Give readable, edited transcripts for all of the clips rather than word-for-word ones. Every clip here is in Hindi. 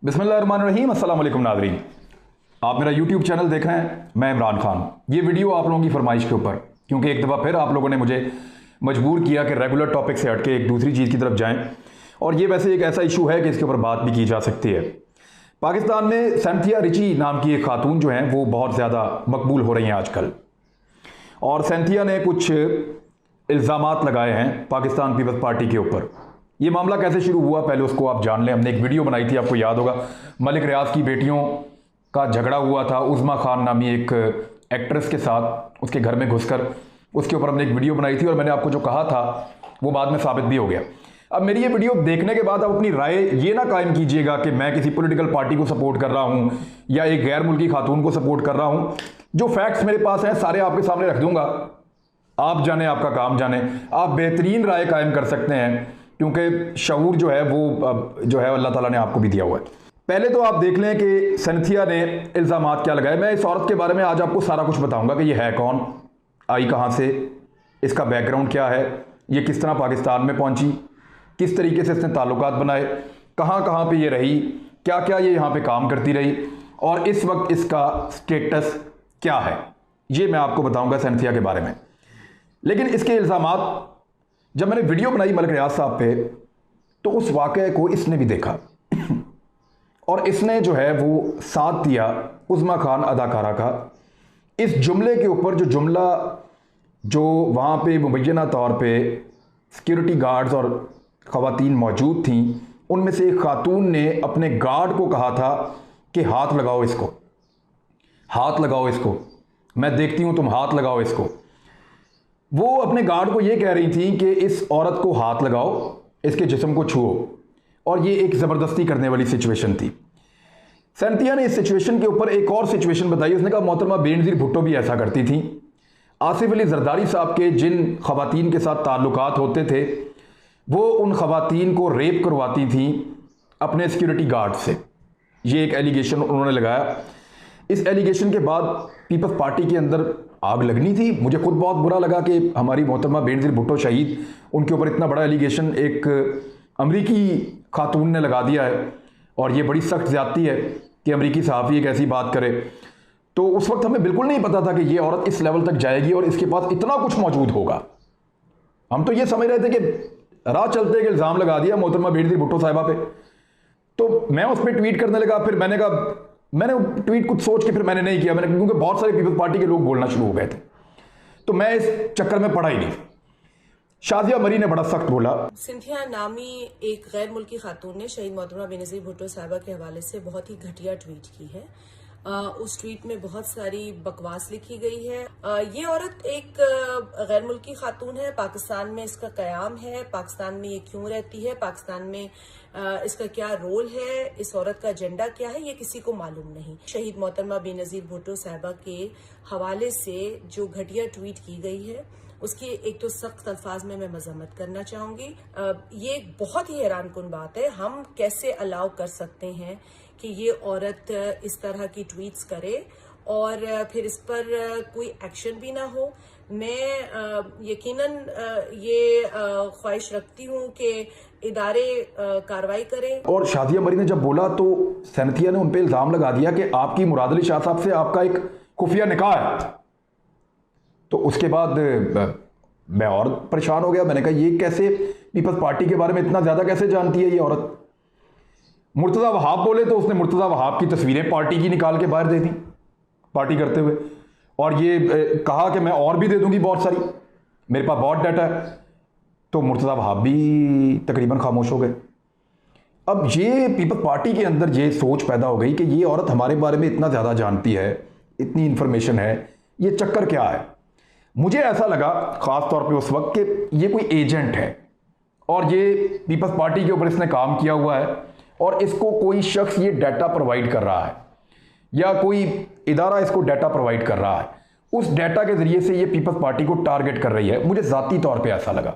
बिस्मिल्लाहिर्रहमानिर्रहीम। अस्सलाम वालेकुम नाज़रीन, आप मेरा यूट्यूब चैनल देख रहे हैं। मैं इमरान खान। ये वीडियो आप लोगों की फरमाइश के ऊपर, क्योंकि एक दफ़ा फिर आप लोगों ने मुझे मजबूर किया कि रेगुलर टॉपिक से हट के एक दूसरी चीज़ की तरफ जाएं। और ये वैसे एक ऐसा इशू है कि इसके ऊपर बात भी की जा सकती है। पाकिस्तान में सैंथिया रिची नाम की एक खातून जो हैं वो बहुत ज़्यादा मकबूल हो रही हैं आजकल। और सैंथिया ने कुछ इल्ज़ामात लगाए हैं पाकिस्तान पीपल्स पार्टी के ऊपर। ये मामला कैसे शुरू हुआ पहले उसको आप जान लें। हमने एक वीडियो बनाई थी, आपको याद होगा, मलिक रियाज की बेटियों का झगड़ा हुआ था उज़मा खान नामी एक एक्ट्रेस के साथ, उसके घर में घुसकर। उसके ऊपर हमने एक वीडियो बनाई थी और मैंने आपको जो कहा था वो बाद में साबित भी हो गया। अब मेरी ये वीडियो देखने के बाद आप अपनी राय ये ना कायम कीजिएगा कि मैं किसी पॉलिटिकल पार्टी को सपोर्ट कर रहा हूं या एक गैर मुल्की खातून को सपोर्ट कर रहा हूं। जो फैक्ट्स मेरे पास हैं सारे आपके सामने रख दूंगा, आप जाने, आपका काम जाने। आप बेहतरीन राय कायम कर सकते हैं, क्योंकि शऊर जो है वो जो है अल्लाह ताला ने आपको भी दिया हुआ है। पहले तो आप देख लें कि सैंथिया ने इल्ज़ामात क्या लगाए। मैं इस औरत के बारे में आज आपको सारा कुछ बताऊंगा कि ये है कौन, आई कहाँ से, इसका बैकग्राउंड क्या है, ये किस तरह पाकिस्तान में पहुंची, किस तरीके से इसने ताल्लुकात बनाए, कहाँ कहाँ पे ये रही, क्या क्या ये यहाँ पे काम करती रही, और इस वक्त इसका स्टेटस क्या है, ये मैं आपको बताऊंगा सैंथिया के बारे में। लेकिन इसके इल्ज़ामात, जब मैंने वीडियो बनाई मलिक रियाज साहब पे, तो उस वाक़े को इसने भी देखा और इसने जो है वो साथ दिया उज़मा खान अदाकारा का। इस जुमले के ऊपर जो जुमला जो वहाँ पे मुबैना तौर पे सिक्योरिटी गार्ड्स और ख़वातीन मौजूद थीं, उनमें से एक खातून ने अपने गार्ड को कहा था कि हाथ लगाओ इसको, हाथ लगाओ इसको, मैं देखती हूँ तुम हाथ लगाओ इसको। वो अपने गार्ड को ये कह रही थी कि इस औरत को हाथ लगाओ, इसके जिस्म को छुओ, और ये एक ज़बरदस्ती करने वाली सिचुएशन थी। सैंथिया ने इस सिचुएशन के ऊपर एक और सिचुएशन बताई। उसने कहा मोहतरमा बेनज़ीर भुट्टो भी ऐसा करती थी। आसिफ अली जरदारी साहब के जिन ख़वातीन के साथ ताल्लुकात होते थे वो उन ख़वातीन को रेप करवाती थी अपने सिक्योरिटी गार्ड से। ये एक एलिगेशन उन्होंने लगाया। इस एलिगेशन के बाद पीपल्स पार्टी के अंदर आग लगनी थी। मुझे खुद बहुत बुरा लगा कि हमारी मोहतरमा बेनज़ीर भुट्टो शहीद, उनके ऊपर इतना बड़ा एलिगेशन एक अमरीकी खातून ने लगा दिया है, और ये बड़ी सख्त ज़्यादती है कि अमरीकी सहाफ़ी एक ऐसी बात करे। तो उस वक्त हमें बिल्कुल नहीं पता था कि ये औरत इस लेवल तक जाएगी और इसके पास इतना कुछ मौजूद होगा। हम तो ये समझ रहे थे कि राह चलते कि इल्ज़ाम लगा दिया मोहतरमा बेनज़ीर भुट्टो साहिबा पे। तो मैं उस पर ट्वीट करने लगा, फिर मैंने कहा, मैंने ट्वीट कुछ सोच के फिर मैंने नहीं किया, क्योंकि बहुत सारे पीपल्स पार्टी के लोग बोलना शुरू हो गए थे, तो मैं इस चक्कर में पड़ा ही नहीं। शाजिया मरी ने बड़ा सख्त बोला। सिंथिया नामी एक गैर मुल्की खातून ने शहीद मोहतरमा बेनज़ीर भुट्टो साहिबा के हवाले से बहुत ही घटिया ट्वीट की है। उस ट्वीट में बहुत सारी बकवास लिखी गई है। ये औरत एक गैर मुल्की खातून है, पाकिस्तान में इसका कयाम है, पाकिस्तान में ये क्यों रहती है, पाकिस्तान में इसका क्या रोल है, इस औरत का एजेंडा क्या है, ये किसी को मालूम नहीं। शहीद मोहतरमा बेनज़ीर भुट्टो साहिबा के हवाले से जो घटिया ट्वीट की गई है उसकी एक तो सख्त अल्फाज में मैं मजम्मत करना चाहूंगी। ये एक बहुत ही हैरान कुन बात है। हम कैसे अलाउ कर सकते हैं कि ये औरत इस तरह की ट्वीट्स करे और फिर इस पर कोई एक्शन भी ना हो। मैं यकीनन ये ख्वाहिश रखती हूँ कि इदारे कार्रवाई करें। और शाजिया मरी ने जब बोला तो सैंथिया ने उन पर इल्ज़ाम लगा दिया कि आपकी मुराद अली शाह साहब से आपका एक खुफिया निकाह है। तो उसके बाद मैं और परेशान हो गया। मैंने कहा ये कैसे, पीपल्स पार्टी के बारे में इतना ज़्यादा कैसे जानती है ये औरत। मुर्तज़ा वहाब बोले तो उसने मुर्तज़ा वहाब की तस्वीरें पार्टी की निकाल के बाहर दे दी पार्टी करते हुए, और ये कहा कि मैं और भी दे दूंगी बहुत सारी, मेरे पास बहुत डाटा है। तो मुर्तज़ा वहाब भी तकरीबन खामोश हो गए। अब ये पीपल्स पार्टी के अंदर ये सोच पैदा हो गई कि ये औरत हमारे बारे में इतना ज़्यादा जानती है, इतनी इन्फॉर्मेशन है, ये चक्कर क्या है। मुझे ऐसा लगा ख़ास तौर पे उस वक्त कि ये कोई एजेंट है और ये पीपल्स पार्टी के ऊपर इसने काम किया हुआ है, और इसको कोई शख्स ये डाटा प्रोवाइड कर रहा है या कोई इदारा इसको डाटा प्रोवाइड कर रहा है। उस डाटा के ज़रिए से ये पीपल्स पार्टी को टारगेट कर रही है। मुझे ज़ाती तौर पे ऐसा लगा।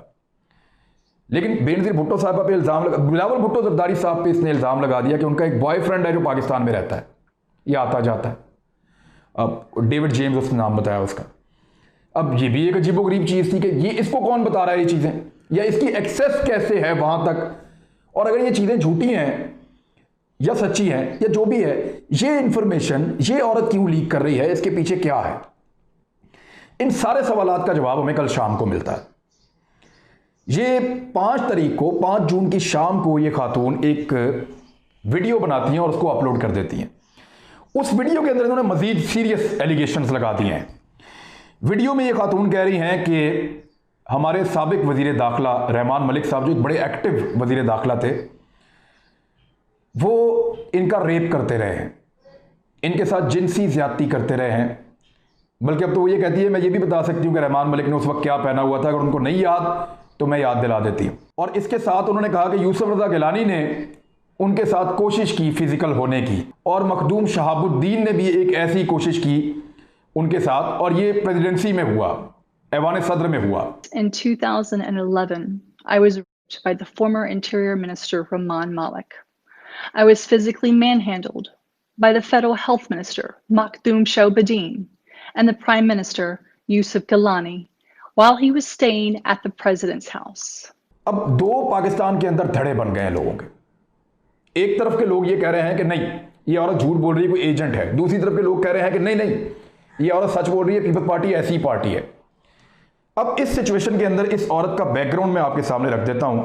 लेकिन बेनज़ीर भुट्टो साहिबा पे इल्ज़ाम लगा, बिलावल भुट्टो जरदारी साहब पे इसने इल्ज़ाम लगा दिया कि उनका एक बॉयफ्रेंड है जो पाकिस्तान में रहता है, ये आता जाता है। अब डेविड जेम्स उसने नाम बताया उसका। अब ये भी एक अजीबोगरीब चीज़ थी कि ये इसको कौन बता रहा है ये चीज़ें, या इसकी एक्सेस कैसे है वहाँ तक। और अगर ये चीज़ें झूठी हैं या सच्ची हैं या जो भी है, ये इंफॉर्मेशन ये औरत क्यों लीक कर रही है, इसके पीछे क्या है, इन सारे सवालात का जवाब हमें कल शाम को मिलता है। ये 5 तारीख को 5 जून की शाम को ये खातून एक वीडियो बनाती हैं और उसको अपलोड कर देती हैं। उस वीडियो के अंदर इन्होंने मजीद सीरियस एलिगेशंस लगा दिए हैं। वीडियो में ये खातून कह रही हैं कि हमारे साबिक वजीर दाखिला रहमान मलिक साहब, जो एक बड़े एक्टिव वजीर दाखिला थे, वो इनका रेप करते रहे हैं, इनके साथ जिनसी ज्यादती करते रहे हैं। बल्कि अब तो वो ये कहती है, मैं ये भी बता सकती हूँ कि रहमान मलिक ने उस वक्त क्या पहना हुआ था, अगर उनको नहीं याद तो मैं याद दिला देती हूँ। और इसके साथ उन्होंने कहा कि यूसुफ रजा गिलानी ने उनके साथ कोशिश की फिजिकल होने की, और मखदूम शहाबुद्दीन ने भी एक ऐसी कोशिश की उनके साथ, और ये प्रेसिडेंसी में हुआ, ऐवान सदर में हुआ। In 2011, I was raped by the former Interior Minister Rahman Malik. I was physically manhandled by the Federal Health Minister Makhdoom Shahbuddin and the Prime Minister Yusuf Gilani while he was staying at the President's house. अब दो पाकिस्तान के अंदर धड़े बन गए हैं लोगों के। एक तरफ के लोग ये कह रहे हैं कि नहीं, ये औरत झूठ बोल रही है, कोई एजेंट है। दूसरी तरफ के लोग कह रहे हैं कि नहीं नहीं, ये औरत सच बोल रही है, पीपल्स पार्टी ऐसी पार्टी है। अब इस सिचुएशन के अंदर इस औरत का बैकग्राउंड मैं आपके सामने रख देता हूं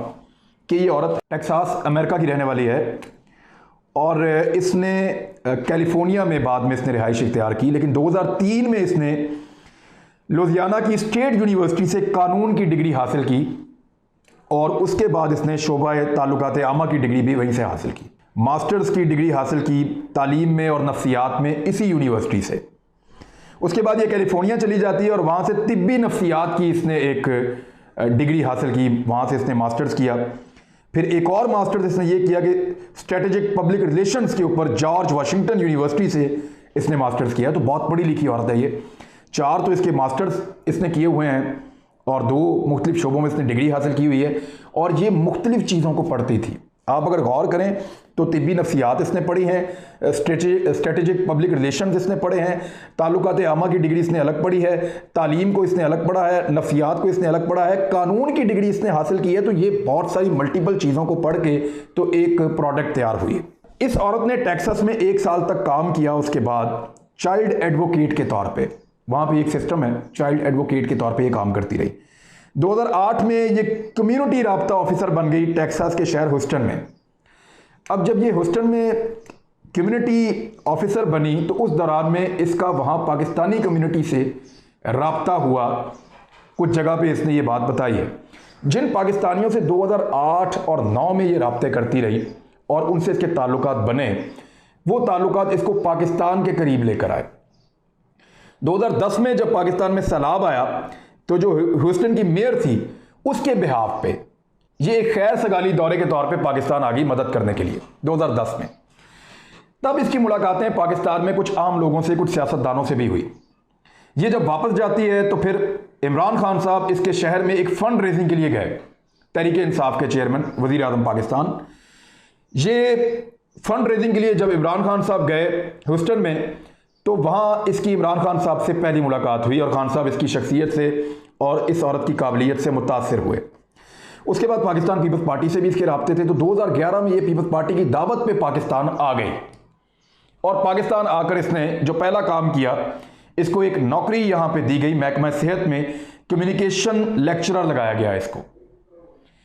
कि ये औरत टेक्सास अमेरिका की रहने वाली है, और इसने कैलिफोर्निया में बाद में इसने रिहाइश इख्तियार की, लेकिन 2003 में इसने लुधियाना की स्टेट यूनिवर्सिटी से कानून की डिग्री हासिल की, और उसके बाद इसने शोबा ताल्लुकात आमा की डिग्री भी वहीं से हासिल की। मास्टर्स की डिग्री हासिल की तालीम में और नफ्सियात में इसी यूनिवर्सिटी से। उसके बाद ये कैलिफोर्निया चली जाती है और वहाँ से तिब्बी नफ्सियात की इसने एक डिग्री हासिल की, वहाँ से इसने मास्टर्स किया। फिर एक और मास्टर्स इसने ये किया कि स्ट्रेटेजिक पब्लिक रिलेशंस के ऊपर जॉर्ज वाशिंगटन यूनिवर्सिटी से इसने मास्टर्स किया। तो बहुत पढ़ी लिखी औरत है ये। 4 तो इसके मास्टर्स इसने किए हुए हैं और 2 मुख्तलिफ शोबों में इसने डिग्री हासिल की हुई है, और ये मुख्तलिफ चीज़ों को पढ़ती थी। आप अगर गौर करें तो तिब्बी नफ्सियात इसने पढ़ी हैं, स्ट्रेटेजिक पब्लिक रिलेशंस इसने पढ़े हैं, ताल्लुकात आमा की डिग्री इसने अलग पढ़ी है, तालीम को इसने अलग पढ़ा है, नफ्सियात को इसने अलग पढ़ा है, कानून की डिग्री इसने हासिल की है। तो ये बहुत सारी मल्टीपल चीज़ों को पढ़ के तो एक प्रोडक्ट तैयार हुई। इस औरत ने टेक्सास में 1 साल तक काम किया। उसके बाद चाइल्ड एडवोकेट के तौर पर, वहाँ पर एक सिस्टम है, चाइल्ड एडवोकेट के तौर पर ये काम करती रही। 2008 में ये कम्युनिटी राब्ता ऑफिसर बन गई टेक्सास के शहर ह्यूस्टन में। अब जब ये ह्यूस्टन में कम्युनिटी ऑफिसर बनी तो उस दौरान में इसका वहाँ पाकिस्तानी कम्युनिटी से राब्ता हुआ। कुछ जगह पे इसने ये बात बताई है। जिन पाकिस्तानियों से 2008 और 9 में ये राब्ते करती रही और उनसे इसके ताल्लुकात बने, वो ताल्लुकात इसको पाकिस्तान के करीब लेकर आए। 2010 में जब पाकिस्तान में सैलाब आया तो जो ह्यूस्टन की मेयर थी उसके बिहाफ पे ये एक खैर सगाली दौरे के तौर पे पाकिस्तान आ गई मदद करने के लिए 2010 में। तब इसकी मुलाकातें पाकिस्तान में कुछ आम लोगों से, कुछ सियासतदानों से भी हुई। ये जब वापस जाती है तो फिर इमरान खान साहब इसके शहर में एक फंड रेजिंग के लिए गए, तहरीक इंसाफ के चेयरमैन वजीर आज़म पाकिस्तान। ये फंड रेजिंग के लिए जब इमरान खान साहब गए ह्यूस्टन में तो वहाँ इसकी इमरान खान साहब से पहली मुलाकात हुई और खान साहब इसकी शख्सियत से और इस औरत की काबिलियत से मुतासिर हुए। उसके बाद पाकिस्तान पीपल्स पार्टी से भी इसके राब्ते थे। तो 2011 में ये पीपल्स पार्टी की दावत पे पाकिस्तान आ गई और पाकिस्तान आकर इसने जो पहला काम किया, इसको एक नौकरी यहाँ पे दी गई महकमा सेहत में, कम्युनिकेशन लेक्चरर लगाया गया इसको।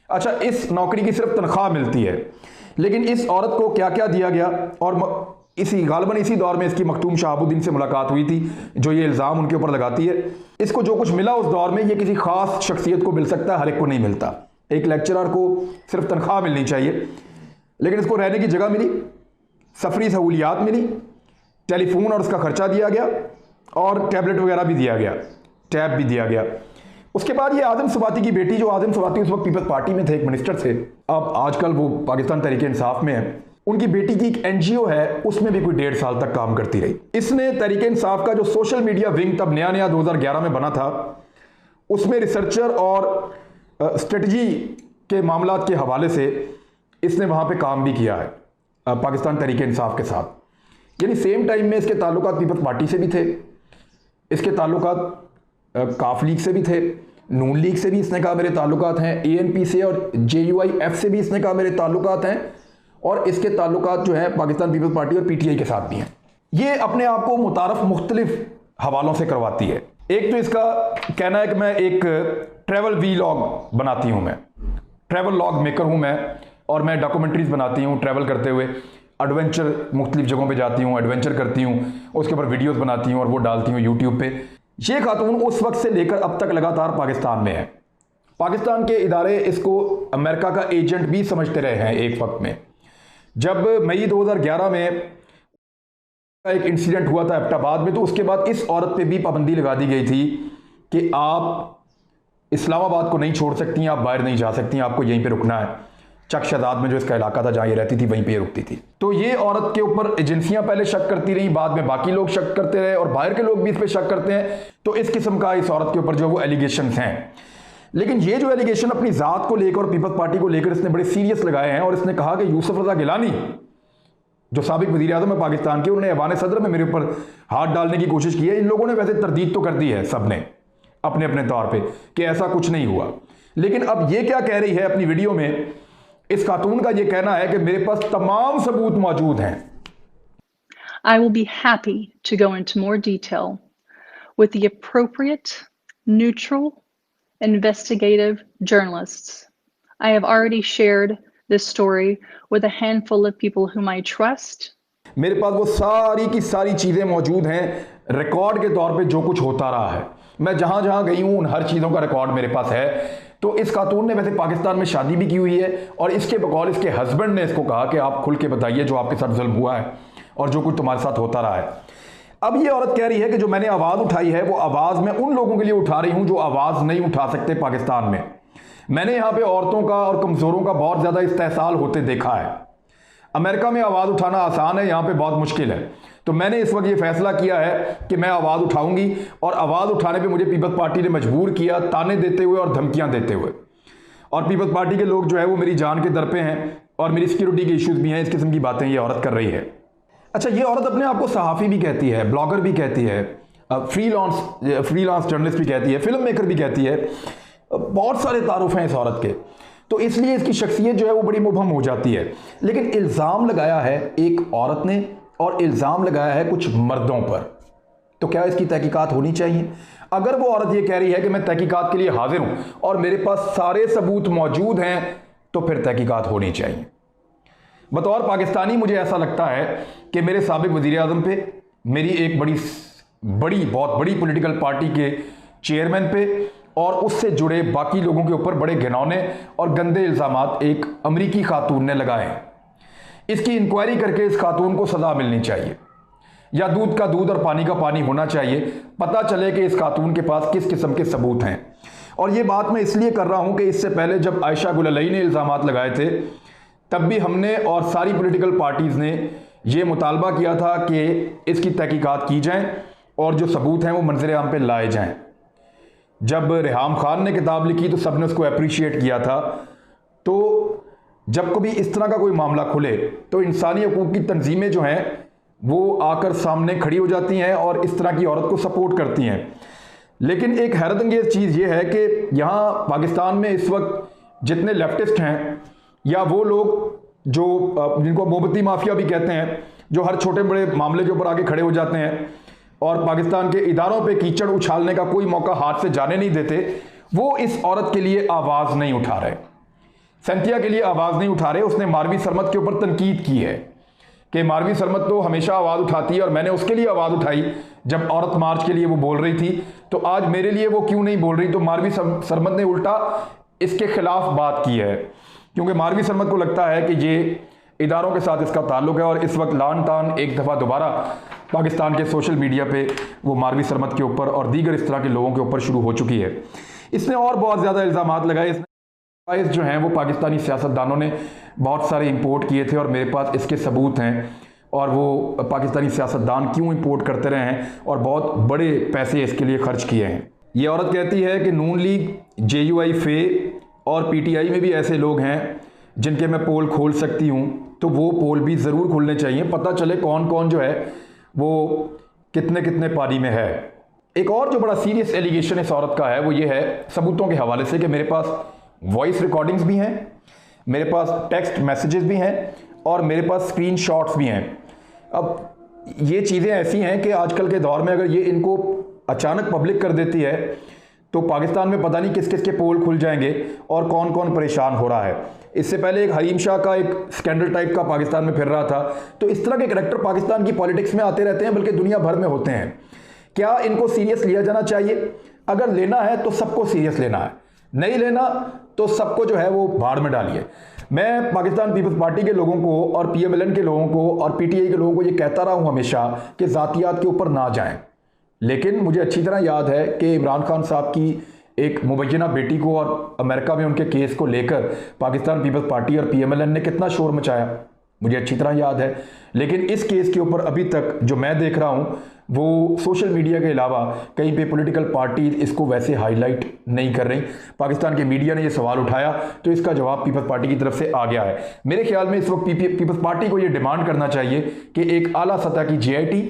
अच्छा, इस नौकरी की सिर्फ तनख्वाह मिलती है, लेकिन इस औरत को क्या क्या दिया गया। और गालिबन इसी दौर में इसकी मखदूम शहाबुद्दीन से मुलाकात हुई थी जो ये इल्ज़ाम उनके ऊपर लगाती है। इसको जो कुछ मिला उस दौर में, ये किसी खास शख्सियत को मिल सकता है, हर एक को नहीं मिलता। एक लेक्चरर को सिर्फ तनख्वाह मिलनी चाहिए, लेकिन इसको रहने की जगह मिली, सफरी सहूलियात मिली, टेलीफोन और उसका खर्चा दिया गया और टैबलेट वगैरह भी दिया गया, टैब भी दिया गया। उसके बाद ये आज़म सुबाती की बेटी, जो आज़म सुबाती उस वक्त पीपल्स पार्टी में थे, एक मिनिस्टर थे, अब आजकल वो पाकिस्तान तहरीक इंसाफ में है, उनकी बेटी की एक एनजीओ है, उसमें भी कोई 1.5 साल तक काम करती रही। इसने तहरीक इंसाफ का जो सोशल मीडिया विंग तब नया 2011 में बना था, उसमें रिसर्चर और स्ट्रेटजी के मामलात के हवाले से इसने वहाँ पे काम भी किया है पाकिस्तान तहरीक इंसाफ के साथ। यानी सेम टाइम में इसके ताल्लुकात पीपल्स पार्टी से भी थे, इसके ताल्लुकात काफ लीग से भी थे, नून लीग से भी इसने कहा मेरे ताल्लुकात हैं, ANP से और JUIF से भी इसने कहा मेरे ताल्लुकात हैं, और इसके ताल्लुकात जो हैं पाकिस्तान पीपल्स पार्टी और पीटीआई के साथ भी हैं। ये अपने आप को मुतारफ मुख्तलिफ हवालों से करवाती है। एक तो इसका कहना है कि मैं एक ट्रैवल वीलॉग बनाती हूँ, मैं ट्रैवल लॉग मेकर हूँ मैं, और मैं डॉक्यूमेंट्रीज बनाती हूँ ट्रैवल करते हुए, एडवेंचर मुख्तलिफ जगहों पे जाती हूँ, एडवेंचर करती हूँ, उसके ऊपर वीडियोस बनाती हूँ और वो डालती हूँ यूट्यूब पे। ये खातून उस वक्त से लेकर अब तक लगातार पाकिस्तान में है। पाकिस्तान के इदारे इसको अमेरिका का एजेंट भी समझते रहे हैं एक वक्त में। जब मई 2011 में एक इंसिडेंट हुआ था एबटाबाद में, तो उसके बाद इस औरत पे भी पाबंदी लगा दी गई थी कि आप इस्लामाबाद को नहीं छोड़ सकती, आप बाहर नहीं जा सकती, आपको यहीं पे रुकना है। चक शहजाद में जो इसका इलाका था जहां ये रहती थी वहीं पे रुकती थी। तो ये औरत के ऊपर एजेंसियां पहले शक करती रही, बाद में बाकी लोग शक करते रहे और बाहर के लोग भी इस पर शक करते हैं। तो इस किस्म का इस औरत के ऊपर जो वो एलिगेशंस हैं, लेकिन ये जो एलिगेशन अपनी जात को लेकर और पीपल्स पार्टी को लेकर इसने बड़े सीरियस लगाए हैं। और इसने कहा कि यूसुफ रजा गिलानी जो साबिक वज़ीर आज़म है पाकिस्तान के, उन्होंने ऐवान सदर में मेरे ऊपर हाथ डालने की कोशिश की है। इन लोगों ने वैसे तरदीद तो कर दी है सब ने अपने अपने तौर पे कि ऐसा कुछ नहीं हुआ, लेकिन अब ये क्या कह रही है अपनी वीडियो में, इस खातून का ये कहना है कि मेरे पास तमाम सबूत मौजूद हैं। I will be happy to go into more detail with the appropriate, neutral, investigative journalists. I have already shared this story with a handful of people whom I trust. मेरे पास वो सारी की सारी चीज़ें मौजूद हैं रिकॉर्ड के तौर पे, जो कुछ होता रहा है। मैं जहां जहां गई हूं उन हर चीज़ों का रिकॉर्ड मेरे पास है। तो इस खातून ने वैसे पाकिस्तान में शादी भी की हुई है और इसके बकौल इसके हस्बैंड ने इसको कहा कि आप खुल के बताइए जो आपके साथ जुल्म हुआ है और जो कुछ तुम्हारे साथ होता रहा है। अब ये औरत कह रही है कि जो मैंने आवाज़ उठाई है वो आवाज़ मैं उन लोगों के लिए उठा रही हूं जो आवाज़ नहीं उठा सकते पाकिस्तान में। मैंने यहाँ पे औरतों का और कमज़ोरों का बहुत ज़्यादा इस्तेहसाल होते देखा है। अमेरिका में आवाज़ उठाना आसान है, यहाँ पे बहुत मुश्किल है। तो मैंने इस वक्त ये फैसला किया है कि मैं आवाज़ उठाऊंगी, और आवाज़ उठाने पे मुझे पीपल्स पार्टी ने मजबूर किया, ताने देते हुए और धमकियां देते हुए। और पीपल्स पार्टी के लोग जो है वो मेरी जान के दर पे हैं और मेरी सिक्योरिटी के इश्यूज भी हैं। इस किस्म की बातें ये औरत कर रही है। अच्छा, ये औरत अपने आप को सहाफ़ी भी कहती है, ब्लॉगर भी कहती है, फ्रीलांस जर्नलिस्ट भी कहती है, फिल्म मेकर भी कहती है। बहुत सारे तारुफ हैं इस औरत के, तो इसलिए इसकी शख्सियत जो है वो बड़ी मुबहम हो जाती है। लेकिन इल्ज़ाम लगाया है एक औरत ने और इल्ज़ाम लगाया है कुछ मर्दों पर, तो क्या इसकी तहकीकात होनी चाहिए? अगर वो औरत ये कह रही है कि मैं तहकीकात के लिए हाजिर हूं और मेरे पास सारे सबूत मौजूद हैं, तो फिर तहकीकात होनी चाहिए। बतौर पाकिस्तानी मुझे ऐसा लगता है कि मेरे साबिक वज़ीर आज़म पे, मेरी एक बहुत बड़ी पॉलिटिकल पार्टी के चेयरमैन पे और उससे जुड़े बाकी लोगों के ऊपर बड़े घिनौने और गंदे इल्ज़ामात एक अमरीकी खातून ने लगाए हैं। इसकी इंक्वायरी करके इस खातून को सज़ा मिलनी चाहिए, या दूध का दूध और पानी का पानी होना चाहिए। पता चले कि इस खातून के पास किस किस्म के सबूत हैं। और ये बात मैं इसलिए कर रहा हूं कि इससे पहले जब आयशा गुललई ने इल्ज़ामात लगाए थे, तब भी हमने और सारी पॉलिटिकल पार्टीज़ ने ये मुतालबा किया था कि इसकी तहकीकात की जाएं और जो सबूत हैं वो मंजर आम पे लाए जाएं। जब रेहाम खान ने किताब लिखी तो सबने उसको अप्रिशिएट किया था। तो जब कभी इस तरह का कोई मामला खुले तो इंसानी हकूक़ की तंजीमें जो हैं वो आकर सामने खड़ी हो जाती हैं और इस तरह की औरत को सपोर्ट करती हैं। लेकिन एक हैरतअंगेज़ चीज़ ये है कि यहाँ पाकिस्तान में इस वक्त जितने लेफ्टिस्ट हैं या वो लोग जो जिनको मोहब्बती माफिया भी कहते हैं, जो हर छोटे बड़े मामले के ऊपर आके खड़े हो जाते हैं और पाकिस्तान के इदारों पे कीचड़ उछालने का कोई मौका हाथ से जाने नहीं देते, वो इस औरत के लिए आवाज़ नहीं उठा रहे। सेंथिया के लिए आवाज़ नहीं उठा रहे। उसने मारवी सरमत के ऊपर तनकीद की है कि मारवी सरमत तो हमेशा आवाज़ उठाती है और मैंने उसके लिए आवाज़ उठाई जब औरत मार्च के लिए वो बोल रही थी, तो आज मेरे लिए वो क्यों नहीं बोल रही? तो मारवी सरमत ने उल्टा इसके खिलाफ बात की है, क्योंकि मारवी सरमत को लगता है कि ये इदारों के साथ इसका ताल्लुक है। और इस वक्त लान तान एक दफ़ा दोबारा पाकिस्तान के सोशल मीडिया पे वो मारवी सरमत के ऊपर और दीगर इस तरह के लोगों के ऊपर शुरू हो चुकी है। इसने और बहुत ज़्यादा इल्ज़ामात लगाए। इसने जो हैं वो पाकिस्तानी सियासतदानों ने बहुत सारे इंपोर्ट किए थे और मेरे पास इसके सबूत हैं, और वो पाकिस्तानी सियासतदान क्यों इंपोर्ट करते रहे हैं और बहुत बड़े पैसे इसके लिए खर्च किए हैं। ये औरत कहती है कि नून लीग, JUI, फे और PTI में भी ऐसे लोग हैं जिनके मैं पोल खोल सकती हूँ, तो वो पोल भी ज़रूर खुलने चाहिए, पता चले कौन कौन जो है वो कितने कितने पारी में है। एक और जो बड़ा सीरियस एलिगेशन इस औरत का है वो ये है सबूतों के हवाले से कि मेरे पास वॉइस रिकॉर्डिंग्स भी हैं, मेरे पास टेक्स्ट मैसेजेस भी हैं और मेरे पास स्क्रीनशॉट्स भी हैं। अब ये चीज़ें ऐसी हैं कि आजकल के दौर में अगर ये इनको अचानक पब्लिक कर देती है तो पाकिस्तान में पता नहीं किस किस के पोल खुल जाएंगे और कौन कौन परेशान हो रहा है। इससे पहले एक हरीम शाह का एक स्कैंडल टाइप का पाकिस्तान में फिर रहा था। तो इस तरह के करैक्टर पाकिस्तान की पॉलिटिक्स में आते रहते हैं, बल्कि दुनिया भर में होते हैं। क्या इनको सीरियस लिया जाना चाहिए? अगर लेना है तो सबको सीरियस लेना है, नहीं लेना तो सबको जो है वो भाड़ में डालिए। मैं पाकिस्तान पीपल्स पार्टी के लोगों को और PMLN के लोगों को और PTI के लोगों को ये कहता रहा हूँ हमेशा कि ज़ातियात के ऊपर ना जाएं, लेकिन मुझे अच्छी तरह याद है कि इमरान खान साहब की एक मुबैना बेटी को और अमेरिका में उनके केस को लेकर पाकिस्तान पीपल्स पार्टी और PMLN ने कितना शोर मचाया, मुझे अच्छी तरह याद है। लेकिन इस केस के ऊपर अभी तक जो मैं देख रहा हूँ वो सोशल मीडिया के अलावा कहीं पे पॉलिटिकल पार्टीज इसको वैसे हाईलाइट नहीं कर रही। पाकिस्तान के मीडिया ने ये सवाल उठाया तो इसका जवाब पीपल्स पार्टी की तरफ से आ गया है। मेरे ख्याल में इस वक्त पीपल्स पार्टी को ये डिमांड करना चाहिए कि एक आला सतह की JIT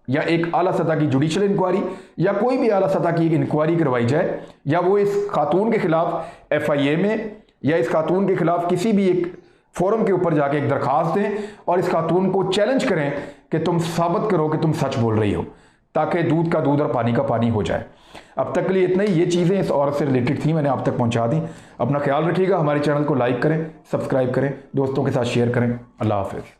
या एक आला सतह की जुडिशल इंक्वायरी या कोई भी आला सतह की एक इंक्वायरी करवाई जाए, या वो इस खातून के खिलाफ FIA में या इस खातून के खिलाफ किसी भी एक फोरम के ऊपर जाके एक दरखास्त दें और इस खातून को चैलेंज करें कि तुम साबित करो कि तुम सच बोल रही हो, ताकि दूध का दूध और पानी का पानी हो जाए। अब तक के लिए इतना ही। ये चीज़ें इस औरत से रिलेटेड थी, मैंने आप तक पहुंचा दी। अपना ख्याल रखिएगा, हमारे चैनल को लाइक करें, सब्सक्राइब करें, दोस्तों के साथ शेयर करें। अल्लाह हाफिज़।